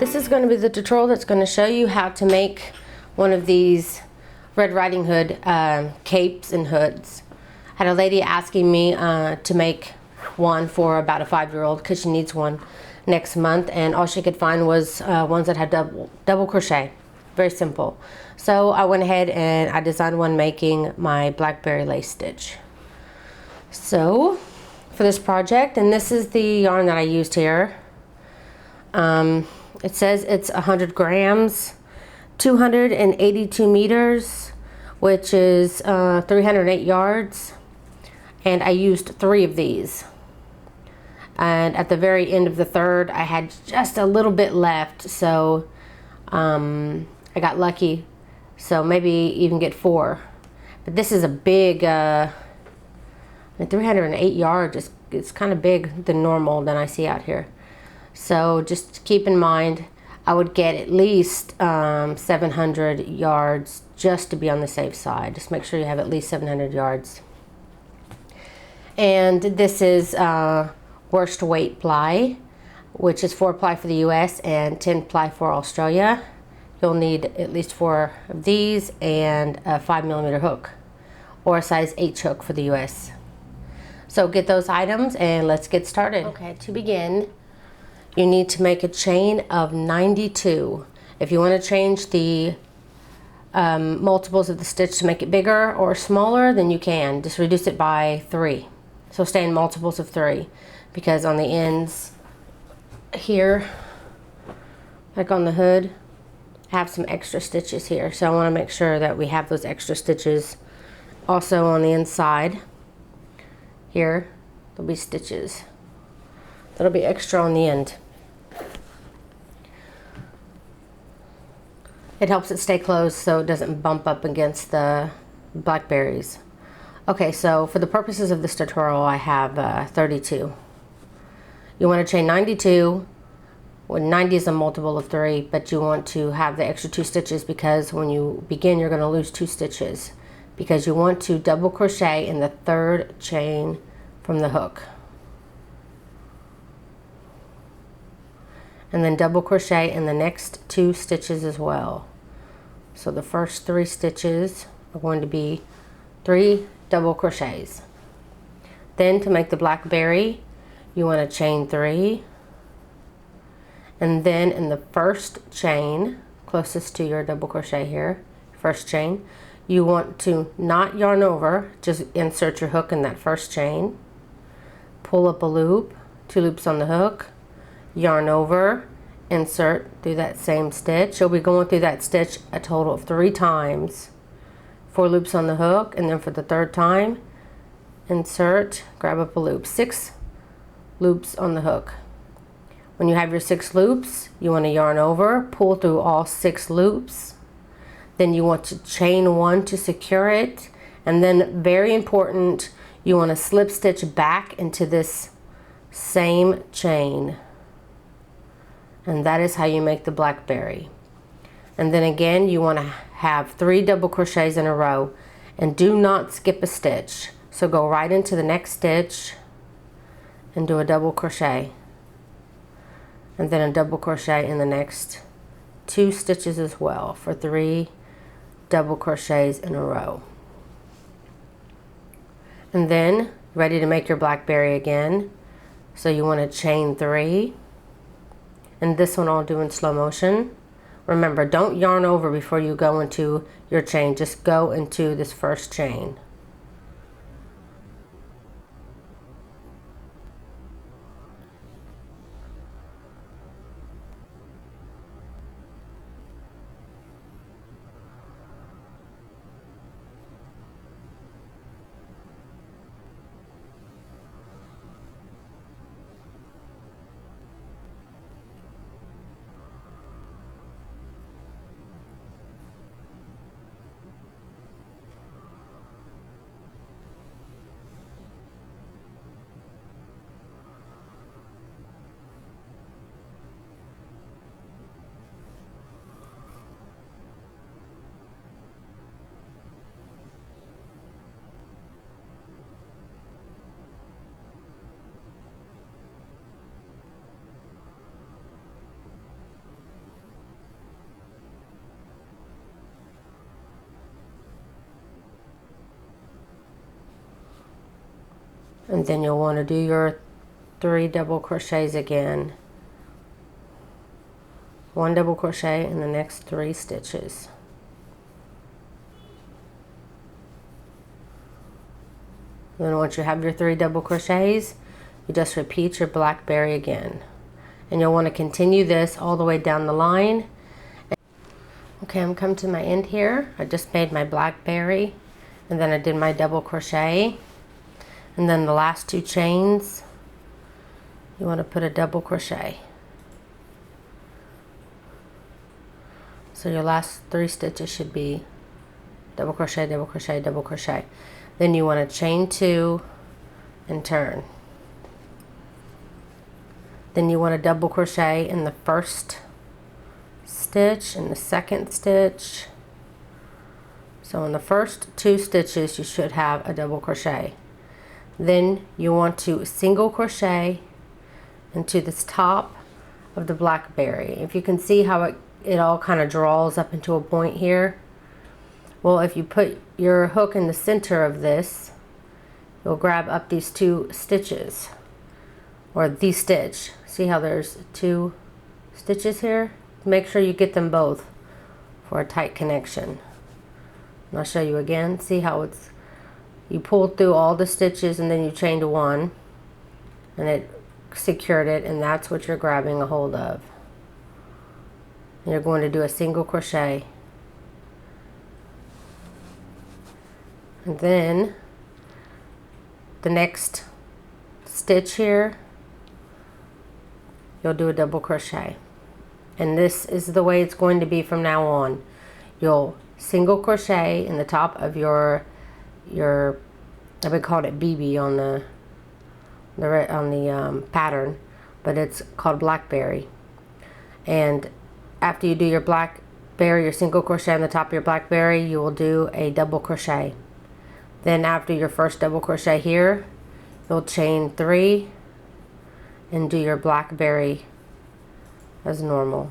This is going to be the tutorial that's going to show you how to make one of these Red Riding Hood capes and hoods. I had a lady asking me to make one for about a 5-year-old because she needs one next month, and all she could find was ones that had double crochet. Very simple. So I went ahead and I designed one making my blackberry lace stitch. So for this project, and this is the yarn that I used here, it says it's 100 grams, 282 meters, which is 308 yards, and I used 3 of these. And at the very end of the third, I had just a little bit left, so I got lucky. So maybe even get 4. But this is a big, 308 yards. It's kind of big than normal than I see out here. So just keep in mind, I would get at least 700 yards just to be on the safe side. Just make sure you have at least 700 yards. And this is worst weight ply, which is 4 ply for the US and 10 ply for Australia. You'll need at least 4 of these and a 5mm hook or a size H hook for the US. So get those items and let's get started. Okay, to begin, you need to make a chain of 92. If you want to change the multiples of the stitch to make it bigger or smaller, then you can. Just reduce it by 3. So stay in multiples of 3, because on the ends here, like on the hood, I have some extra stitches here. So I want to make sure that we have those extra stitches also on the inside. Here, there'll be stitches that'll be extra on the end. It helps it stay closed so it doesn't bump up against the blackberries. Okay, so for the purposes of this tutorial, I have 32. You want to chain 92. Well, 90 is a multiple of 3, but you want to have the extra 2 stitches because when you begin, you're going to lose 2 stitches, because you want to double crochet in the 3rd chain from the hook. And then double crochet in the next 2 stitches as well. So the first 3 stitches are going to be 3 double crochets. Then to make the blackberry, you want to chain 3. And then in the first chain, closest to your double crochet here, first chain, you want to not yarn over, just insert your hook in that first chain, pull up a loop, 2 loops on the hook, yarn over, insert through that same stitch. You'll be going through that stitch a total of 3 times, 4 loops on the hook, and then for the 3rd time, insert, grab up a loop, 6 loops on the hook. When you have your 6 loops, you want to yarn over, pull through all 6 loops. Then you want to chain 1 to secure it. And then, very important, you want to slip stitch back into this same chain. And that is how you make the blackberry. And then again, you want to have 3 double crochets in a row. And do not skip a stitch. So go right into the next stitch and do a double crochet. And then a double crochet in the next 2 stitches as well for 3 double crochets in a row. And then ready to make your blackberry again. So you want to chain 3, and this one I'll do in slow motion. Remember, don't yarn over before you go into your chain, just go into this first chain. And then you'll want to do your 3 double crochets again. 1 double crochet in the next 3 stitches. Then once you have your 3 double crochets, you just repeat your blackberry again. And you'll want to continue this all the way down the line. Okay, I'm come to my end here. I just made my blackberry, and then I did my double crochet. And then the last 2 chains, you want to put a double crochet. So your last 3 stitches should be double crochet, double crochet, double crochet. Then you want to chain 2 and turn. Then you want to double crochet in the first stitch and the second stitch. So in the first 2 stitches you should have a double crochet. Then you want to single crochet into this top of the blackberry. If you can see how it all kind of draws up into a point here. Well, if you put your hook in the center of this, you'll grab up these 2 stitches, or the stitch. See how there's 2 stitches here? Make sure you get them both for a tight connection. And I'll show you again. See how you pulled through all the stitches and then you chained 1 and it secured it, and that's what you're grabbing a hold of. And you're going to do a single crochet. And then the next stitch here, you'll do a double crochet. And this is the way it's going to be from now on. You'll single crochet in the top of your I would call it BB on the pattern, but it's called blackberry. And after you do your blackberry, your single crochet on the top of your blackberry, you will do a double crochet. Then after your first double crochet here, you'll chain 3 and do your blackberry as normal.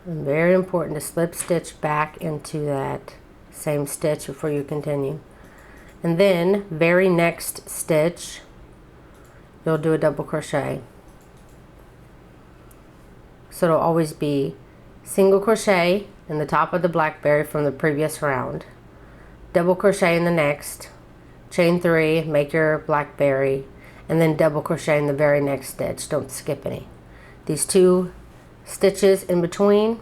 And very important to slip stitch back into that same stitch before you continue. And then very next stitch, you'll do a double crochet. So it'll always be single crochet in the top of the blackberry from the previous round, double crochet in the next, chain 3, make your blackberry, and then double crochet in the very next stitch. Don't skip any. These 2 stitches in between,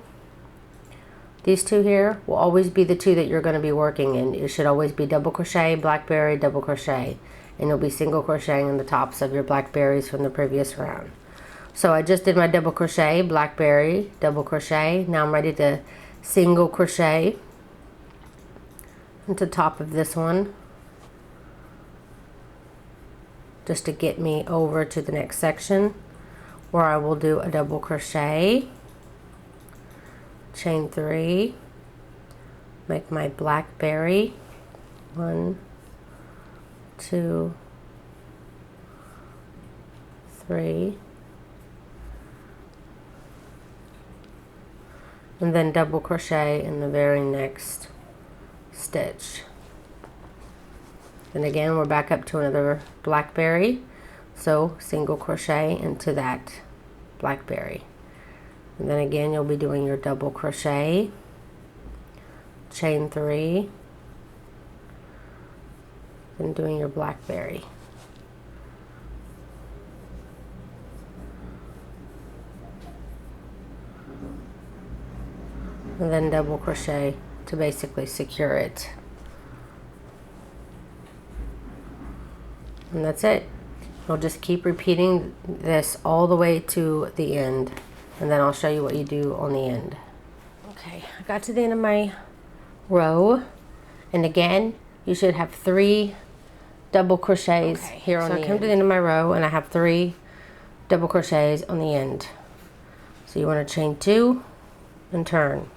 these 2 here, will always be the 2 that you're going to be working in. It should always be double crochet, blackberry, double crochet, and you'll be single crocheting in the tops of your blackberries from the previous round. So I just did my double crochet, blackberry, double crochet. Now I'm ready to single crochet into the top of this one, just to get me over to the next section, where I will do a double crochet, chain 3, make my blackberry, 1, 2, 3, and then double crochet in the very next stitch. Then again, we're back up to another blackberry, so single crochet into that blackberry. And then again, you'll be doing your double crochet, chain 3, then doing your blackberry. And then double crochet to basically secure it. And that's it. You'll just keep repeating this all the way to the end, and then I'll show you what you do on the end. Okay, I got to the end of my row, and again, you should have 3 double crochets here on the end. So I come to the end of my row, and I have 3 double crochets on the end. So you want to chain 2 and turn.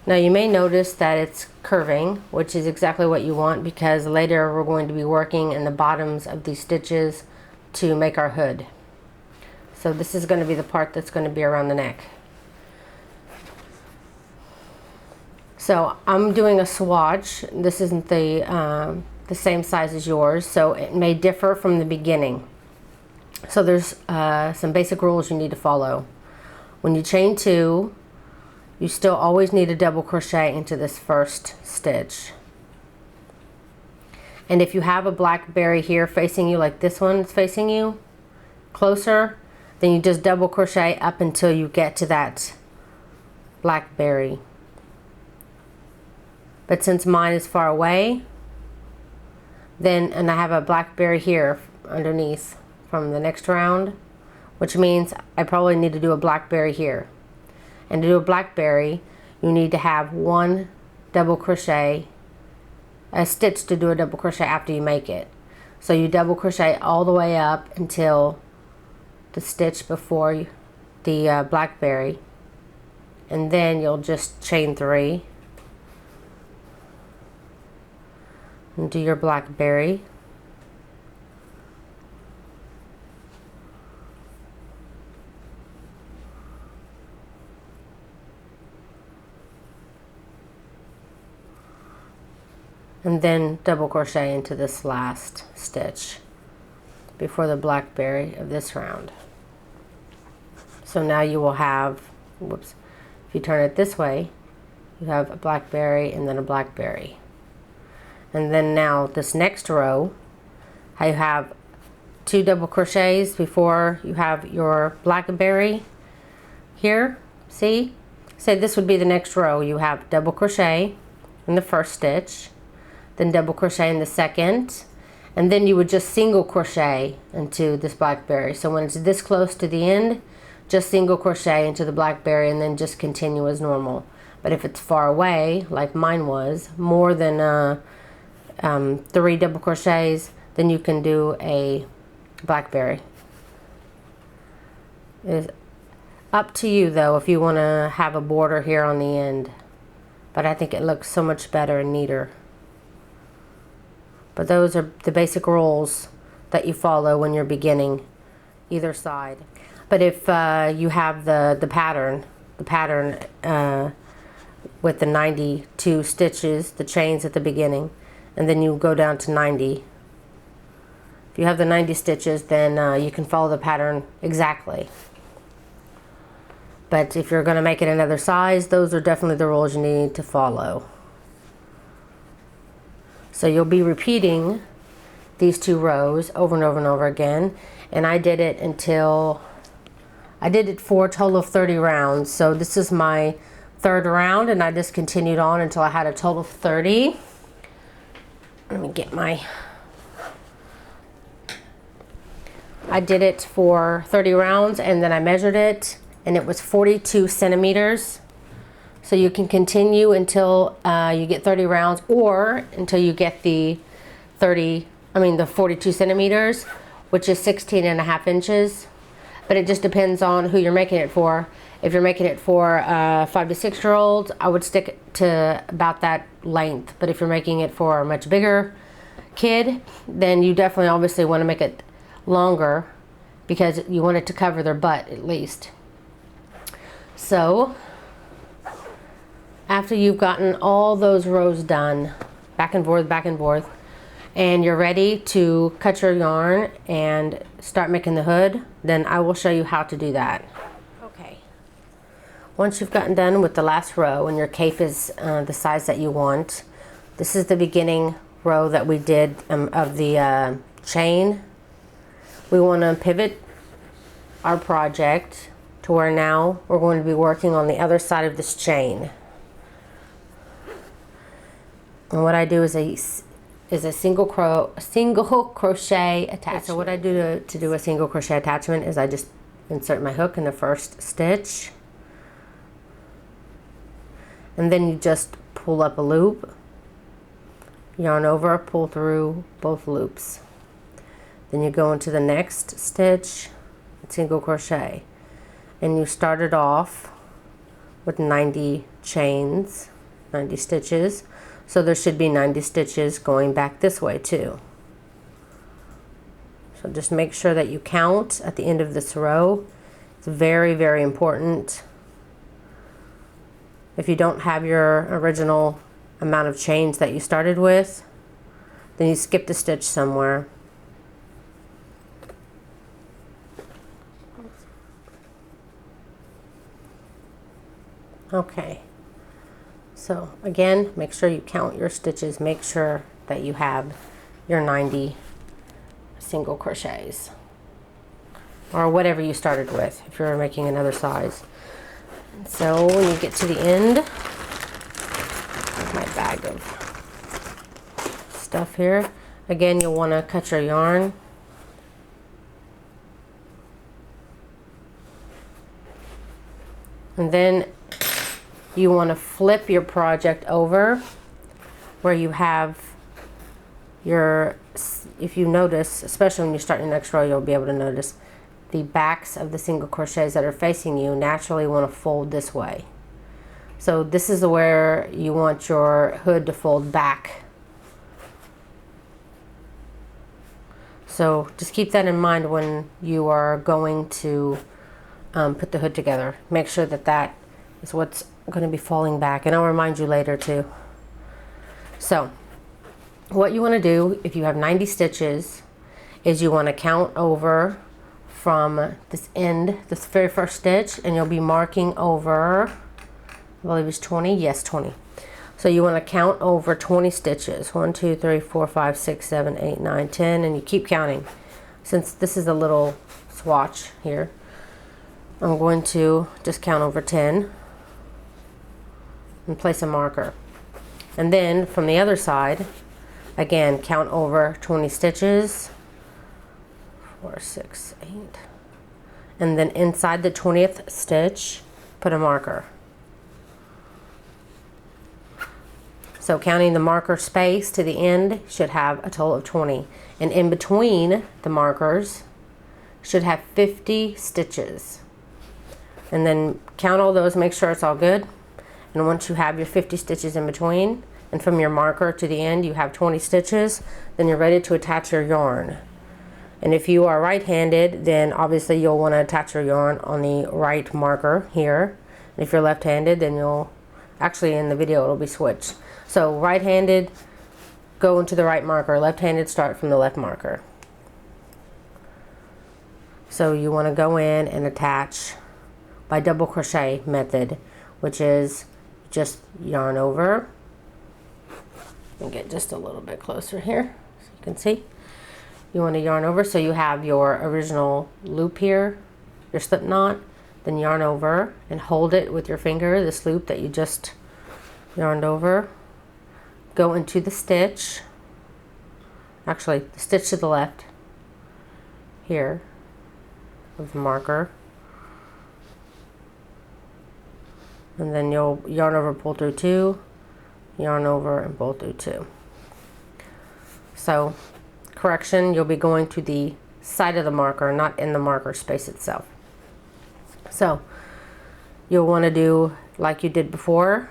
Now you may notice that it's curving, which is exactly what you want, because later we're going to be working in the bottoms of these stitches to make our hood. So this is going to be the part that's going to be around the neck. So I'm doing a swatch. This isn't the same size as yours, so it may differ from the beginning. So there's some basic rules you need to follow. When you chain 2, you still always need a double crochet into this first stitch. And if you have a blackberry here facing you, like this one is facing you closer, then you just double crochet up until you get to that blackberry. But since mine is far away, then, and I have a blackberry here underneath from the next round, which means I probably need to do a blackberry here. And to do a blackberry, you need to have 1 double crochet, a stitch to do a double crochet after you make it. So you double crochet all the way up until the stitch before the blackberry, and then you'll just chain 3 and do your blackberry. And then double crochet into this last stitch before the blackberry of this round. So now you will have, whoops, if you turn it this way, you have a blackberry and then a blackberry. And then now this next row, I have 2 double crochets before you have your blackberry here. See? Say this would be the next row. You have double crochet in the first stitch, then double crochet in the second, and then you would just single crochet into this blackberry. So when it's this close to the end, just single crochet into the blackberry and then just continue as normal. But if it's far away, like mine was, more than 3 double crochets, then you can do a blackberry. It's up to you though if you want to have a border here on the end, but I think it looks so much better and neater. But those are the basic rules that you follow when you're beginning either side. But if you have the pattern with the 92 stitches, the chains at the beginning, and then you go down to 90. If you have the 90 stitches, then you can follow the pattern exactly. But if you're going to make it another size, those are definitely the rules you need to follow. So you'll be repeating these 2 rows over and over and over again. And I did it for a total of 30 rounds. So this is my 3rd round, and I just continued on until I had a total of 30. Let me get I did it for 30 rounds, and then I measured it, and it was 42 centimeters. So you can continue until you get 30 rounds, or until you get the 42 centimeters, which is 16.5 inches. But it just depends on who you're making it for. If you're making it for 5 to 6 year olds, I would stick to about that length. But if you're making it for a much bigger kid, then you definitely obviously want to make it longer, because you want it to cover their butt at least. So after you've gotten all those rows done, back and forth, and you're ready to cut your yarn and start making the hood, then I will show you how to do that. Okay. Once you've gotten done with the last row and your cape is the size that you want, this is the beginning row that we did of the chain. We want to pivot our project to where now we're going to be working on the other side of this chain. And what I do is a single crochet attachment. So what I do to do a single crochet attachment is I just insert my hook in the first stitch, and then you just pull up a loop, yarn over, pull through both loops. Then you go into the next stitch, single crochet, and you start it off with 90 chains, 90 stitches. So there should be 90 stitches going back this way too. So just make sure that you count at the end of this row. It's very, very important. If you don't have your original amount of chains that you started with, then you skip a stitch somewhere. Okay, so again, make sure you count your stitches. Make sure that you have your 90 single crochets, or whatever you started with if you're making another size. So when you get to the end, my bag of stuff here, again, you'll want to cut your yarn. And then you want to flip your project over where you have your, if you notice, especially when you start your next row, you'll be able to notice the backs of the single crochets that are facing you naturally want to fold this way. So this is where you want your hood to fold back. So just keep that in mind when you are going to put the hood together. Make sure that that is what's going to be falling back, and I'll remind you later too. So what you want to do if you have 90 stitches is you want to count over from this end, this very first stitch, and you'll be marking over, I believe it's 20, yes, 20. So you want to count over 20 stitches. 1, 2, 3, 4, 5, 6, 7, 8, 9, 10, and you keep counting. Since this is a little swatch here, I'm going to just count over 10 and place a marker. And then from the other side, again, count over 20 stitches. 4, 6, 8. And then inside the 20th stitch, put a marker. So counting the marker space to the end should have a total of 20. And in between the markers should have 50 stitches. And then count all those, make sure it's all good. And once you have your 50 stitches in between, and from your marker to the end you have 20 stitches, then you're ready to attach your yarn. And if you are right-handed, then obviously you'll want to attach your yarn on the right marker here. And if you're left-handed, then you'll, actually in the video it'll be switched. So right-handed, go into the right marker. Left-handed, start from the left marker. So you want to go in and attach by double crochet method, which is just yarn over. And get just a little bit closer here so you can see. You want to yarn over so you have your original loop here, your slip knot, then yarn over and hold it with your finger, this loop that you just yarned over. Go into the stitch, actually the stitch to the left here of the marker, and then you'll yarn over, pull through 2, yarn over and pull through 2. So correction, you'll be going to the side of the marker, not in the marker space itself. So you'll want to do like you did before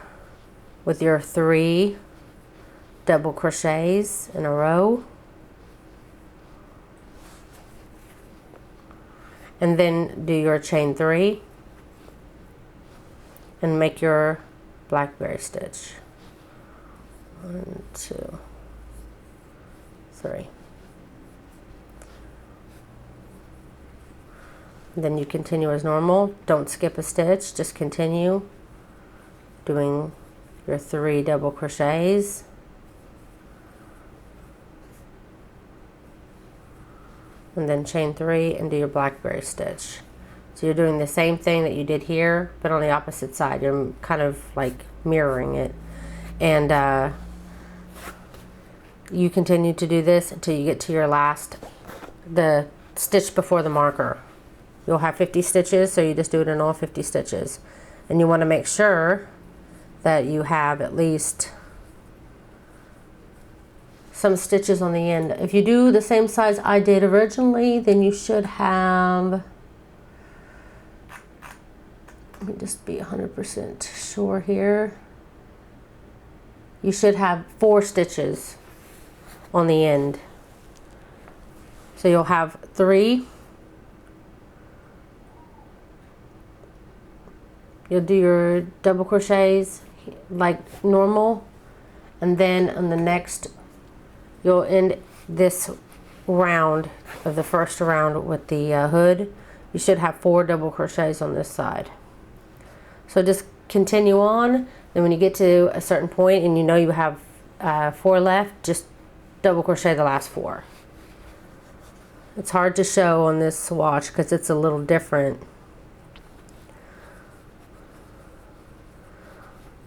with your 3 double crochets in a row, and then do your chain 3 and make your blackberry stitch. 1, 2, 3. Then you continue as normal. Don't skip a stitch, just continue doing your 3 double crochets. And then chain 3 and do your blackberry stitch. So you're doing the same thing that you did here, but on the opposite side. You're kind of like mirroring it. And you continue to do this until you get to your last, the stitch before the marker. You'll have 50 stitches, so you just do it in all 50 stitches. And you want to make sure that you have at least some stitches on the end. If you do the same size I did originally, then you should have, let me just be 100% sure here. You should have 4 stitches on the end. So you'll have 3 you'll do your double crochets like normal, and then on the next you'll end this round of the first round with the hood. You should have 4 double crochets on this side. So just continue on, then when you get to a certain point and you know you have 4 left, just double crochet the last 4. It's hard to show on this swatch because it's a little different,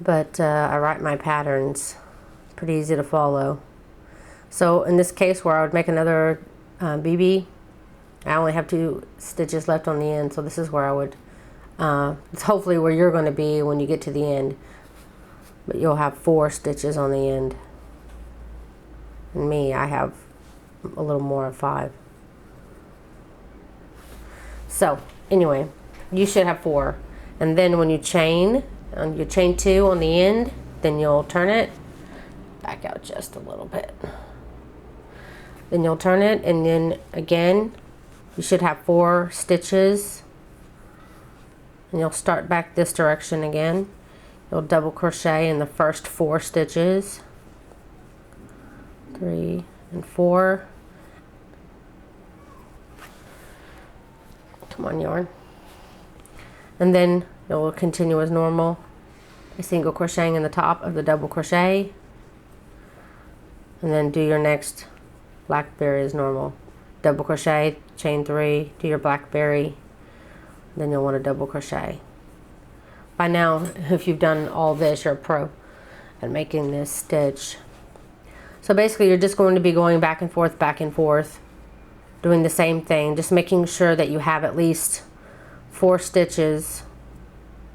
but I write my patterns pretty easy to follow. So in this case where I would make another BB, I only have 2 stitches left on the end, so this is where I would it's hopefully where you're going to be when you get to the end, but you'll have 4 stitches on the end, and me, I have a little more of 5. So anyway, you should have 4, and then when you chain 2 on the end, then you'll turn it back out just a little bit, then you'll turn it, and then again you should have 4 stitches, and you'll start back this direction again. You'll double crochet in the first 4 stitches, 3 and 4. Come on, yarn. And then you'll continue as normal, a single crocheting in the top of the double crochet, and then do your next blackberry as normal. Double crochet, chain 3, do your blackberry, then you'll want to double crochet. By now, if you've done all this, you're a pro at making this stitch. So basically you're just going to be going back and forth, doing the same thing, just making sure that you have at least 4 stitches,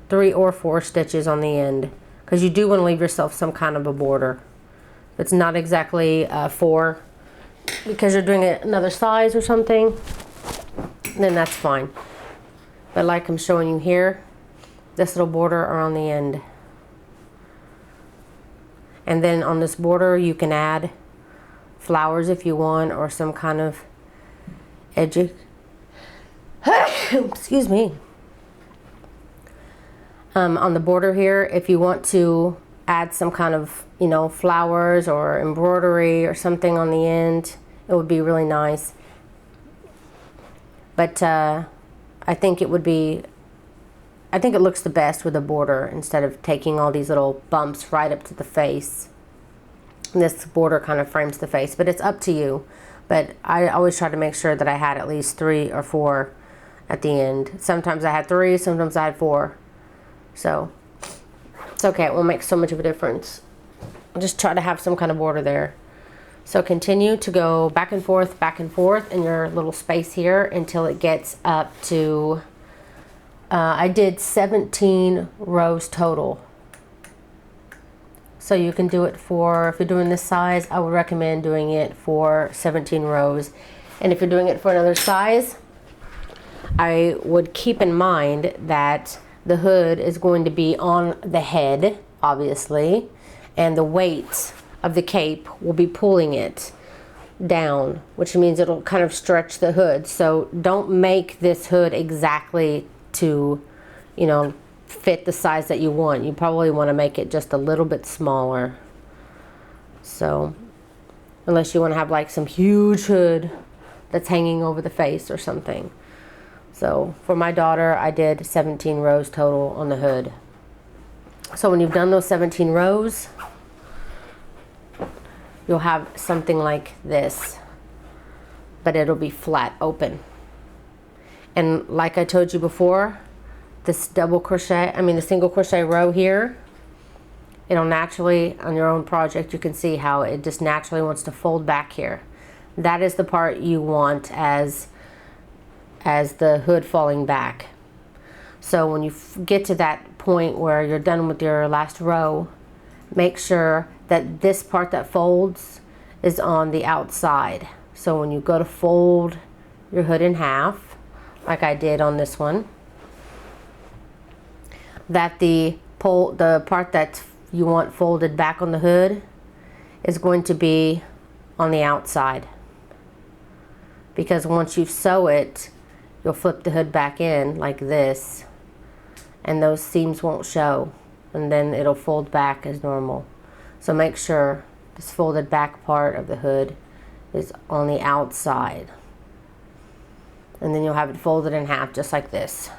3 or 4 stitches on the end, because you do want to leave yourself some kind of a border. If it's not exactly 4, because you're doing it another size or something, then that's fine. But like I'm showing you here, this little border are on the end. And then on this border you can add flowers if you want, or some kind of edgy excuse me. On the border here, if you want to add some kind of, you know, flowers or embroidery or something on the end, it would be really nice. But I think it looks the best with a border instead of taking all these little bumps right up to the face. This border kind of frames the face, but it's up to you. But I always try to make sure that I had at least 3 or 4 at the end. Sometimes I had 3, sometimes I had 4. So it's okay, it won't make so much of a difference. Just try to have some kind of border there. So continue to go back and forth in your little space here until it gets up to, I did 17 rows total. So you can do it for, if you're doing this size, I would recommend doing it for 17 rows. And if you're doing it for another size, I would keep in mind that the hood is going to be on the head, obviously, and the weight of the cape will be pulling it down, which means it'll kind of stretch the hood. So don't make this hood exactly to, you know, fit the size that you want. You probably want to make it just a little bit smaller. So unless you want to have like some huge hood that's hanging over the face or something. So for my daughter, I did 17 rows total on the hood. So when you've done those 17 rows, you'll have something like this, but it'll be flat open. And like I told you before, this double crochet, the single crochet row here, it'll naturally, on your own project, you can see how it just naturally wants to fold back here. That is the part you want as the hood falling back. So when you get to that point where you're done with your last row, make sure that this part that folds is on the outside. So when you go to fold your hood in half, like I did on this one, that the part that you want folded back on the hood is going to be on the outside. Because once you sew it, you'll flip the hood back in like this, and those seams won't show, and then it'll fold back as normal. So make sure this folded back part of the hood is on the outside, and then you'll have it folded in half just like this.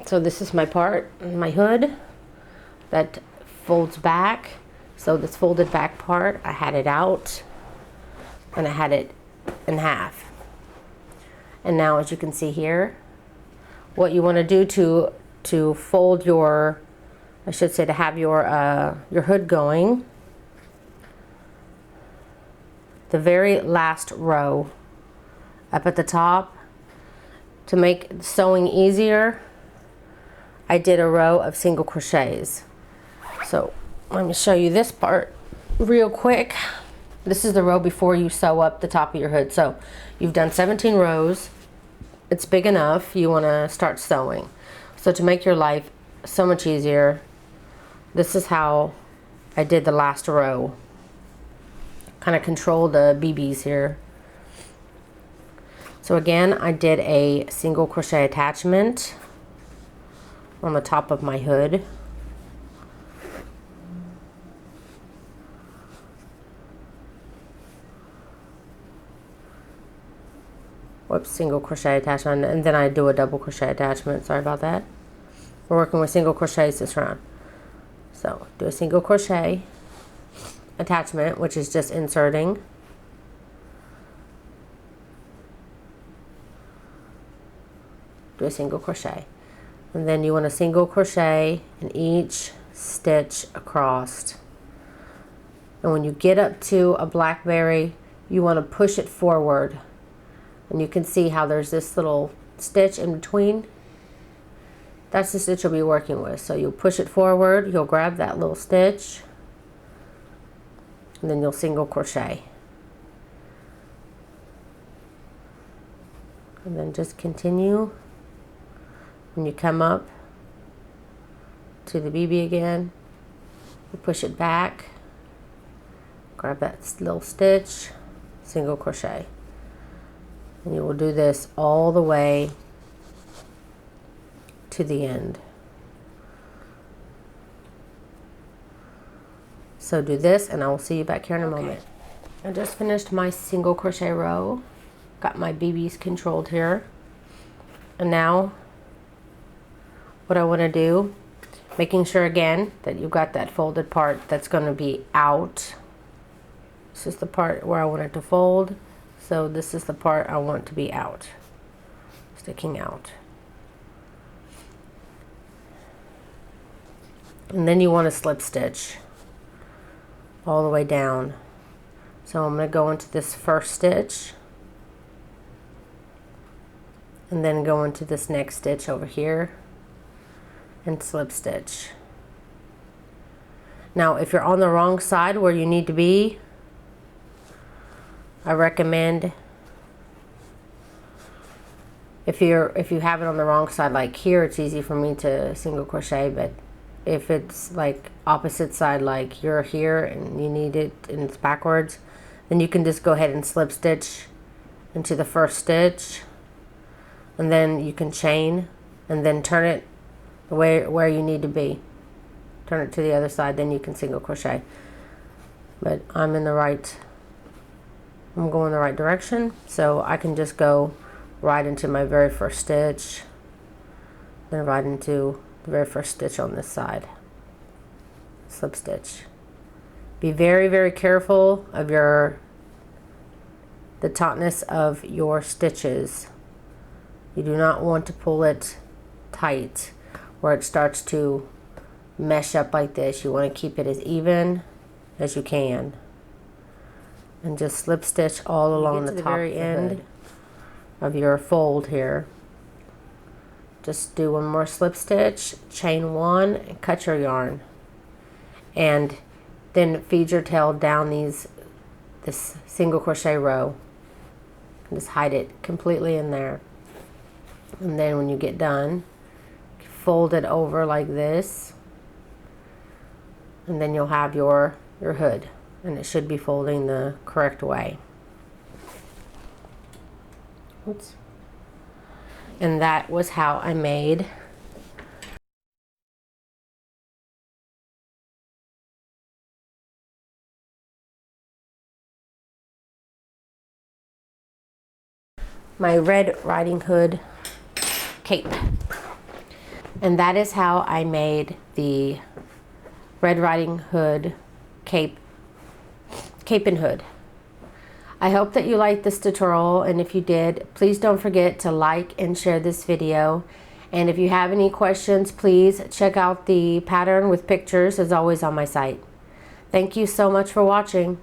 So this is my part, my hood that folds back. So this folded back part, I had it out and I had it in half. And now, as you can see here, what you want to do to fold your, I should say, to have your hood going, the very last row up at the top, to make sewing easier, I did a row of single crochets. So let me show you this part real quick. This is the row before you sew up the top of your hood. So you've done 17 rows. It's big enough. You want to start sewing. So to make your life so much easier, this is how I did the last row. Kind of control the BBs here. So again, I did a single crochet attachment on the top of my hood. Whoops, single crochet attachment, and then I do a double crochet attachment. Sorry about that. We're working with single crochets this round. So do a single crochet attachment, which is just inserting. Do a single crochet. And then you want a single crochet in each stitch across. And when you get up to a blackberry, you want to push it forward. And you can see how there's this little stitch in between. That's the stitch you'll be working with. So you'll push it forward, you'll grab that little stitch, and then you'll single crochet. And then just continue. When you come up to the BB again, you push it back, grab that little stitch, single crochet. And you will do this all the way to the end. So do this, and I will see you back here in a moment. I just finished my single crochet row, got my BBs controlled here, and now what I want to do, making sure again that you've got that folded part that's going to be out. This is the part where I want it to fold. So this is the part I want to be out, sticking out. And then you want to slip stitch all the way down. So I'm going to go into this first stitch and then go into this next stitch over here and slip stitch. Now if you're on the wrong side where you need to be, I recommend, if you have it on the wrong side, like here, it's easy for me to single crochet, but if it's like opposite side, like you're here and you need it and it's backwards, then you can just go ahead and slip stitch into the first stitch, and then you can chain and then turn it the way where you need to be. Turn it to the other side, then you can single crochet. But I'm going the right direction, so I can just go right into my very first stitch, then right into the very first stitch on this side, slip stitch. Be very, very careful of the tautness of your stitches. You do not want to pull it tight where it starts to mesh up like this. You want to keep it as even as you can. And just slip stitch all along the top very end of your fold here. Just do one more slip stitch, chain one, and cut your yarn. And then feed your tail down this single crochet row. And just hide it completely in there. And then when you get done, fold it over like this. And then you'll have your hood. And it should be folding the correct way. Oops. And that was how I made my Red Riding Hood cape. And that is how I made the Red Riding Hood cape and hood. I hope that you liked this tutorial, and if you did, please don't forget to like and share this video. And if you have any questions, please check out the pattern with pictures as always on my site. Thank you so much for watching.